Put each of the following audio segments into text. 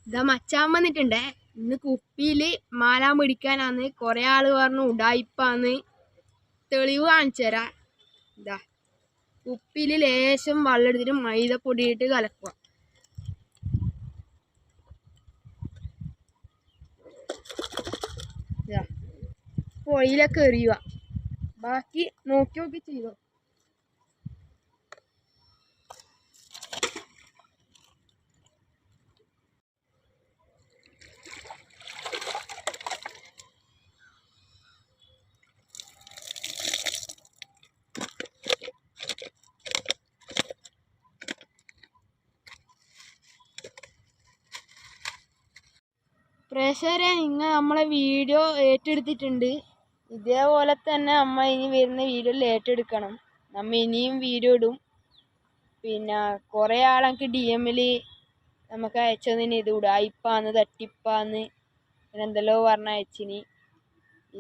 ഇതാ മച്ചാൻ വന്നിട്ടുണ്ടേ. ഇന്ന് കുപ്പിയില് മാലാൻ പിടിക്കാനാന്ന്. കൊറേ ആള് പറഞ്ഞു ഉടായിപ്പാന്ന്. തെളിവ് കാണിച്ചു തരാം. ഇതാ കുപ്പിയില് ലേശം വെള്ളം എടുത്തിട്ട് മൈദപ്പൊടി ഇട്ട് കലക്കുക. ഇതാ പൊടിയിലൊക്കെ എറിയുക. ബാക്കി നോക്കി നോക്കി ചെയ്തോ. പ്രേക്ഷകരെ, നിങ്ങൾ നമ്മളെ വീഡിയോ ഏറ്റെടുത്തിട്ടുണ്ട്. ഇതേപോലെ തന്നെ അമ്മ ഇനി വരുന്ന വീഡിയോയിൽ ഏറ്റെടുക്കണം. നമ്മ ഇനിയും വീഡിയോ ഇടും. പിന്നെ കുറേ ആളെനിക്ക് DM-ൽ നമുക്ക് അയച്ചതിന് ഇത് ഉടായിപ്പാന്ന് തട്ടിപ്പാന്ന് എന്തെല്ലോ പറഞ്ഞ അയച്ചിനി.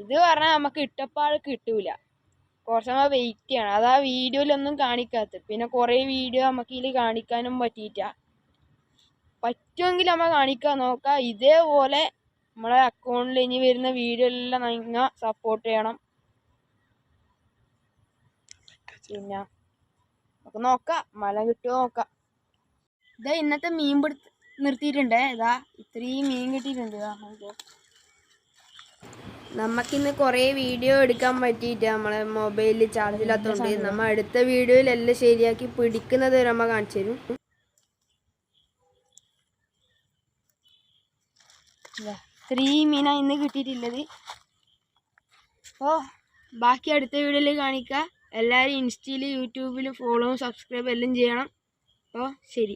ഇത് പറഞ്ഞാൽ നമുക്ക് ഇട്ടപ്പാട് കിട്ടൂല. കുറച്ച് നമ്മൾ വെയിറ്റ് ചെയ്യണം. അതാ വീഡിയോയിലൊന്നും കാണിക്കാത്തത്. പിന്നെ കുറേ വീഡിയോ നമുക്ക് ഇതിൽ കാണിക്കാനും പറ്റിയിട്ട. പറ്റുമെങ്കിൽ നമ്മൾ കാണിക്കാൻ നോക്കാം. ഇതേപോലെ നമ്മളെ അക്കൗണ്ടിൽ ഇനി വരുന്ന വീഡിയോ എല്ലാം നിങ്ങൾ സപ്പോർട്ട് ചെയ്യണം. പിന്നെ നമുക്ക് നോക്കാം, മല കിട്ടുമോ നോക്കാം. ഇതാ ഇന്നത്തെ മീൻ പിടുത്ത് നിർത്തിയിട്ടുണ്ടേ. ഇതാ ഇത്രയും മീൻ കിട്ടിയിട്ടുണ്ട്. നമുക്കിന്ന് കുറേ വീഡിയോ എടുക്കാൻ പറ്റിയിട്ട് നമ്മളെ മൊബൈലിൽ ചാർജില്ലാത്തതുകൊണ്ട് നമ്മൾ അടുത്ത വീഡിയോയിൽ എല്ലാം ശരിയാക്കി പിടിക്കുന്നത് വരെ നമ്മൾ കാണിച്ചു തരും. ഇത്രയും മീനാ ഇന്ന് കിട്ടിയിട്ടുള്ളത്. അപ്പോൾ ബാക്കി അടുത്ത വീഡിയോയിൽ കാണിക്കുക. എല്ലാവരും ഇൻസ്റ്റയിൽ യൂട്യൂബിൽ ഫോളോവും സബ്സ്ക്രൈബ് എല്ലാം ചെയ്യണം. അപ്പോൾ ശരി.